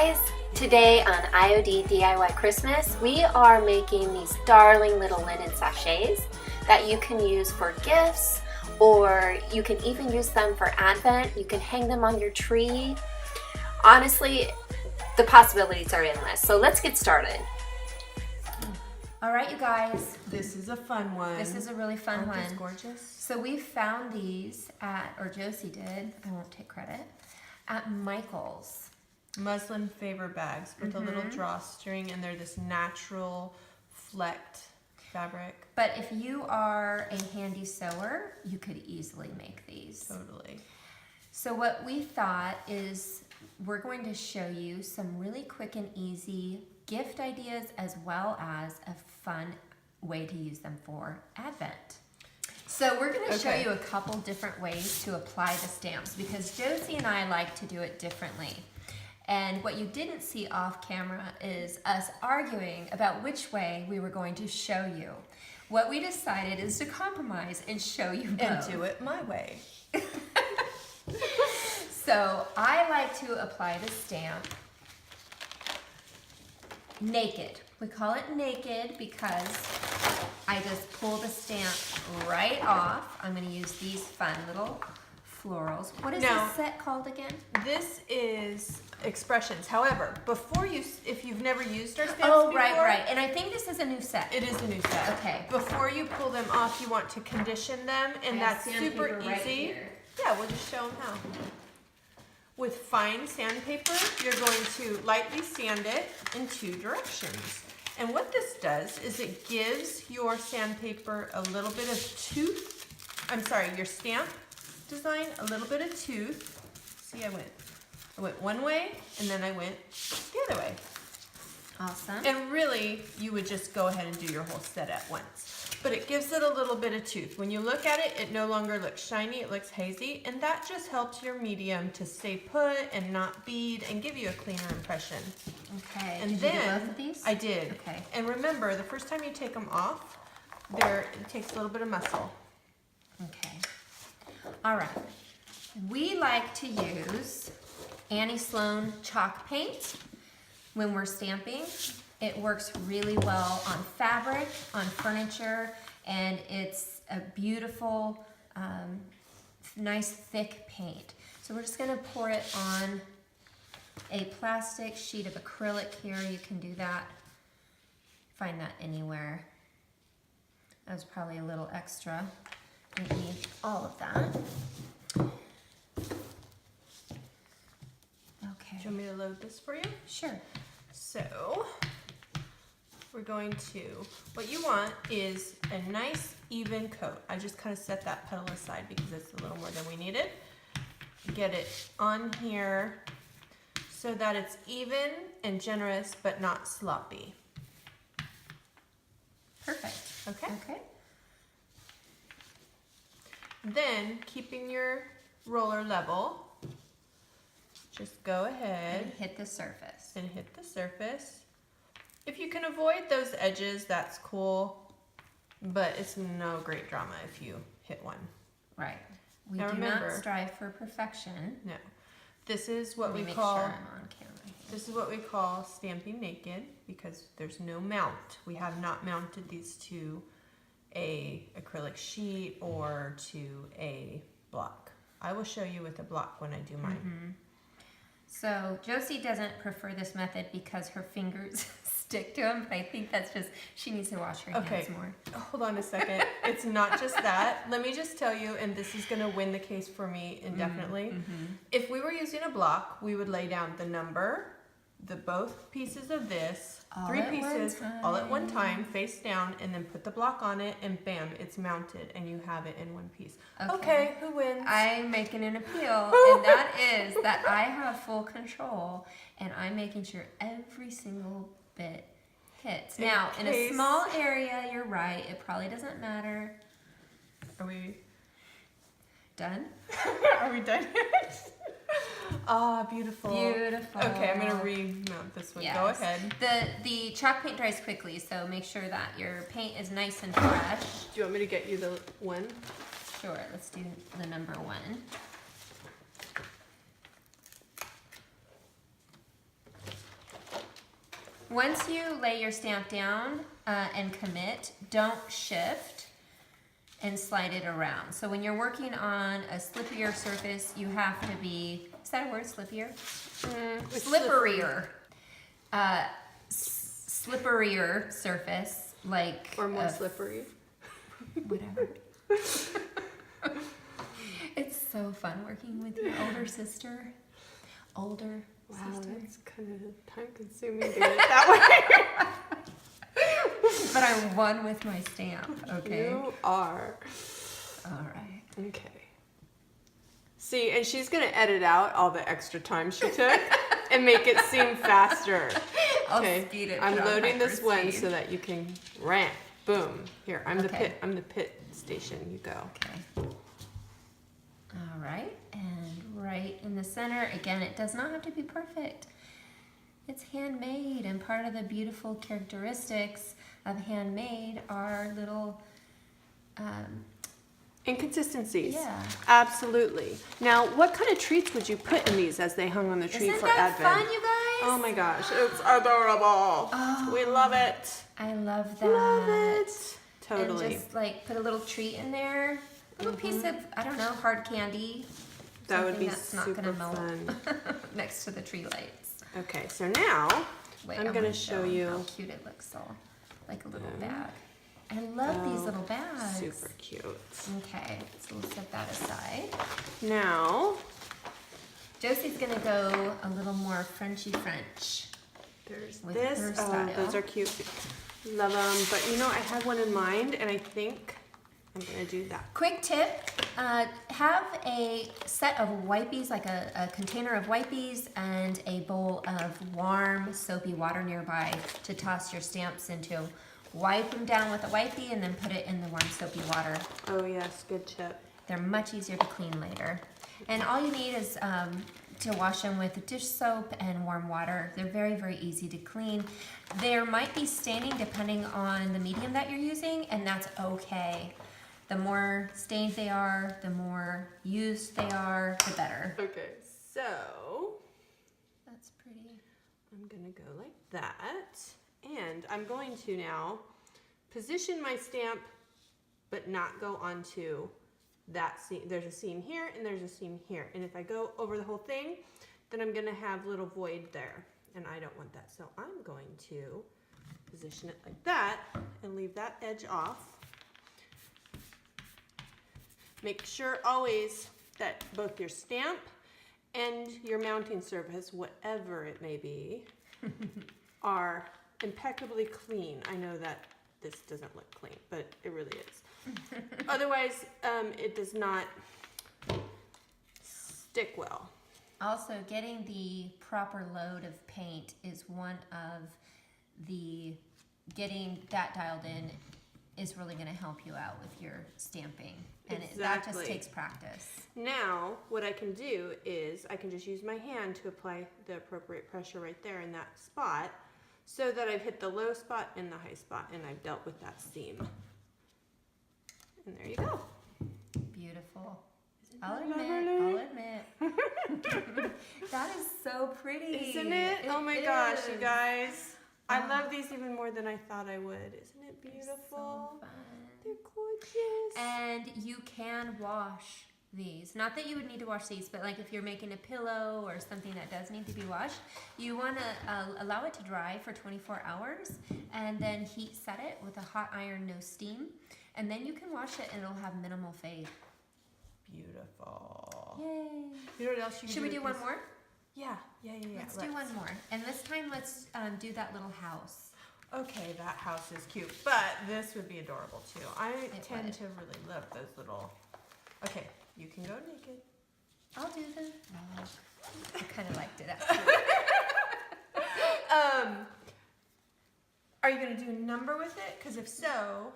guys! Today on IOD DIY Christmas, we are making these darling little linen sachets that you can use for gifts, or you can even use them for Advent. You can hang them on your tree. Honestly, the possibilities are endless. So let's get started. All right, you guys. This is a fun one. This is a really fun one. Aren't these gorgeous? So we found these at, or Josie did, I won't take credit, at Michael's. Muslin favor bags with a little drawstring, and they're this natural flecked fabric. But if you are a handy sewer, you could easily make these. Totally. So what we thought is we're going to show you some really quick and easy gift ideas as well as a fun way to use them for Advent. So we're going to show you a couple different ways to apply the stamps because Josie and I like to do it differently. And what you didn't see off camera is us arguing about which way we were going to show you. What we decided is to compromise and show you both. And do it my way. So I like to apply the stamp naked. We call it naked because I just pull the stamp right off. I'm going to use these fun little florals. What is this set called again? This is Expressions. However, before you, if you've never used our stamps before. Right. And I think this is a new set. It is a new set. Okay. Before you pull them off, you want to condition them, and that's super easy. Right yeah, we'll just show them how. With fine sandpaper, you're going to lightly sand it in two directions. And what this does is it gives your sandpaper a little bit of your stamp design a little bit of tooth. See, I went one way and then I went the other way. Awesome. And really, you would just go ahead and do your whole set at once. But it gives it a little bit of tooth. When you look at it, it no longer looks shiny, it looks hazy, and that just helps your medium to stay put and not bead and give you a cleaner impression. Okay. And did then, you do both of these? I did. Okay. And remember, the first time you take them off, it takes a little bit of muscle. Okay. All right. We like to use Annie Sloan chalk paint when we're stamping. It works really well on fabric, on furniture, and it's a beautiful, nice thick paint. So we're just gonna pour it on a plastic sheet of acrylic here. You can do that, find that anywhere. That was probably a little extra. You need all of that. Okay. Do you want me to load this for you? Sure. So, we're going to, what you want is a nice even coat. I just kind of set that petal aside because it's a little more than we needed. Get it on here so that it's even and generous but not sloppy. Perfect. Okay? Okay. Then, keeping your roller level, just go ahead And hit the surface. and hit the surface. If you can avoid those edges, that's cool, but it's no great drama if you hit one. Right. We Now do remember, not strive for perfection. No. This is what Let me we make call sure I'm on camera here. this is what we call stamping naked because there's no mount. We have not mounted these to a acrylic sheet or to a block. I will show you with a block when I do mine. So Josie doesn't prefer this method because her fingers stick to them, but I think that's just, she needs to wash her hands more. Hold on a second. It's not just that. Let me just tell you, and this is going to win the case for me indefinitely. If we were using a block, we would lay down the number, both pieces of this, All 3 at pieces, one all at one time, face down, and then put the block on it, and bam, it's mounted, and you have it in one piece. Okay, who wins? I'm making an appeal, and that is that I have full control, and I'm making sure every single bit hits. Now, in a small area, you're right, it probably doesn't matter. Are we done? Are we done yet? Ah, beautiful. Beautiful. Okay, I'm gonna remount this one. Yes. Go ahead. The chalk paint dries quickly, so make sure that your paint is nice and fresh. Do you want me to get you the one? Sure, let's do the number 1. Once you lay your stamp down and commit, don't shift and slide it around. So when you're working on a slippier surface, you have to be, is that a word, slippier? Slipperier. Slipperier surface, like. Or more slippery. Whatever. It's so fun working with your older sister. Older sister. It's kind of time consuming doing it that way. But I'm one with my stamp, okay? You are. All right. Okay. See, and she's going to edit out all the extra time she took and make it seem faster. I'll speed it. I'm loading this one speed. so that you can ramp. Boom. Here, I'm Okay. the pit station. You go. Okay. All right, and right in the center. Again, it does not have to be perfect. It's handmade, and part of the beautiful characteristics of handmade are little, Inconsistencies. yeah. Absolutely. Now, what kind of treats would you put in these as they hung on the tree Isn't for that Advent? fun, you guys? Oh my gosh, it's adorable. Oh. We love it. I love that. Love it. Totally. And just like put a little treat in there. A little piece of, I don't know, hard candy. That would Something be that's not super gonna melt fun. next to the tree lights. Okay, so now Wait, I'm gonna show you. how cute it looks all like a little bag. I love these little bags. Super cute. Okay, so we'll set that aside. Now, Josie's gonna go a little more Frenchy French. there's With this. her Oh, style. those are cute. Love them. But you know, I had one in mind, and I think I'm gonna do that. Quick tip, have a set of wipes, like a container of wipes and a bowl of warm soapy water nearby to toss your stamps into. Wipe them down with a wipey and then put it in the warm soapy water. Oh yes, good tip. They're much easier to clean later. And all you need is to wash them with dish soap and warm water. They're very, very easy to clean. There might be staining depending on the medium that you're using, and that's okay. The more stained they are, the more used they are, the better. Okay, so That's pretty. I'm gonna go like that, and I'm going to now position my stamp, but not go onto that seam. There's a seam here and there's a seam here, and if I go over the whole thing, then I'm gonna have a little void there, and I don't want that. So I'm going to position it like that and leave that edge off. Make sure always that both your stamp and your mounting surface, whatever it may be, are impeccably clean. I know that this doesn't look clean, but it really is. Otherwise, it does not stick well. Also, getting the proper load of paint is one of the, getting that dialed in is really going to help you out with your stamping. And that just Exactly. takes practice. Now, what I can do is I can just use my hand to apply the appropriate pressure right there in that spot, so that I've hit the low spot and the high spot, and I've dealt with that seam. And there you go. Beautiful. Isn't I'll that admit. lovely? That is so pretty. Isn't it? Oh my gosh, you guys. I love these even more than I thought I would. Isn't it beautiful? So fun. They're gorgeous. And you can wash these. Not that you would need to wash these, but like if you're making a pillow or something that does need to be washed, you want to allow it to dry for 24 hours and then heat set it with a hot iron, no steam. And then you can wash it and it'll have minimal fade. Beautiful. Yay. You know what else you can Should we with do one these? more? Yeah. Let's do one more. And this time let's do that little house. Okay, that house is cute, but this would be adorable too. I tend would. to really love those little. Okay, you can go naked. I'll do the vlog. I kind of liked it actually. Are you gonna do a number with it? Because if so,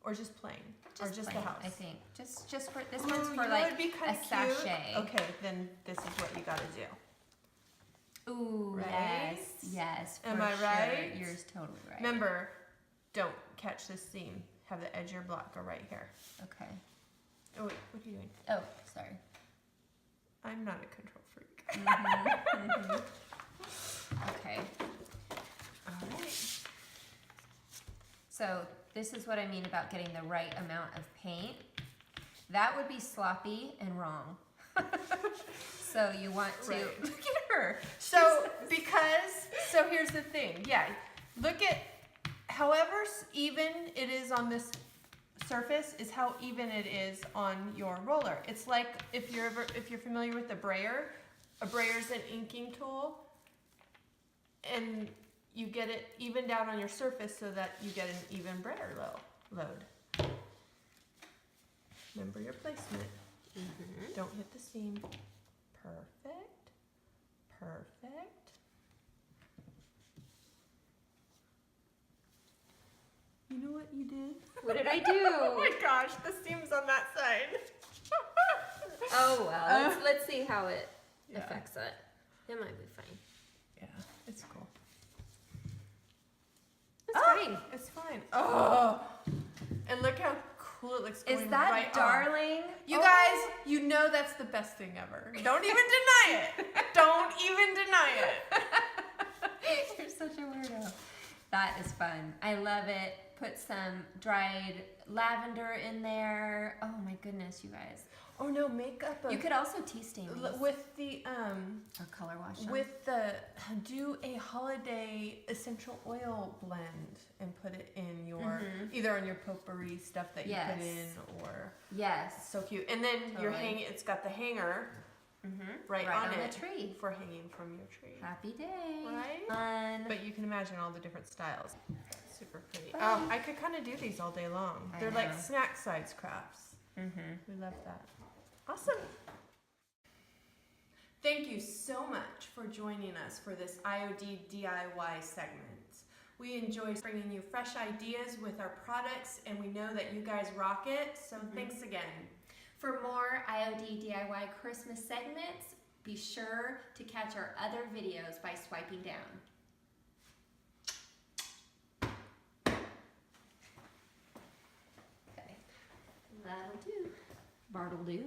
or just plain, or just plain, the house. I think. Just for this Ooh, one's you for know like what'd be a kinda cute? sachet. Okay, then this is what you gotta do. Ooh, Right? yes. Am for I sure. right? You're totally right. Remember, don't catch this seam. Have the edge of your block go right here. Okay. Oh wait, what are you doing? Oh, sorry. I'm not a control freak. Okay. right. So this is what I mean about getting the right amount of paint. That would be sloppy and wrong. So you want to, Right. look at her. So so here's the thing. Yeah, look at however even it is on this surface is how even it is on your roller. It's like if you're familiar with a brayer is an inking tool, and you get it even down on your surface so that you get an even brayer load. Remember your placement. Don't hit the seam. Perfect. Perfect. You know what you did? What did I Oh do? my gosh, the seam's on that side. Oh well, let's see how it Yeah. affects it. It might be fine. Yeah, it's cool. It's fine. It's fine. Oh, and look how cool it looks going Is that right darling? on. You guys, you know that's the best thing ever. Don't even deny it. Don't even deny it. You're such a weirdo. That is fun. I love it. Put some dried lavender in there. Oh my goodness, you guys. Oh no, make up a You could also tea stain these. with the Or color wash them. do a holiday essential oil blend and put it in your either on your potpourri stuff that you put in, or Yes. so cute. And then your Totally. it's got the hanger right Right on on it the tree. for hanging from your tree. Happy day. Right? Fun. But you can imagine all the different styles. Super pretty. Fun. Oh, I could kind of do these all day long. I They're like know. snack size crafts. We love that. Awesome. Thank you so much for joining us for this IOD DIY segment. We enjoy bringing you fresh ideas with our products, and we know that you guys rock it, so thanks again. For more IOD DIY Christmas segments, be sure to catch our other videos by swiping down. Okay, that'll do. Bart'll do.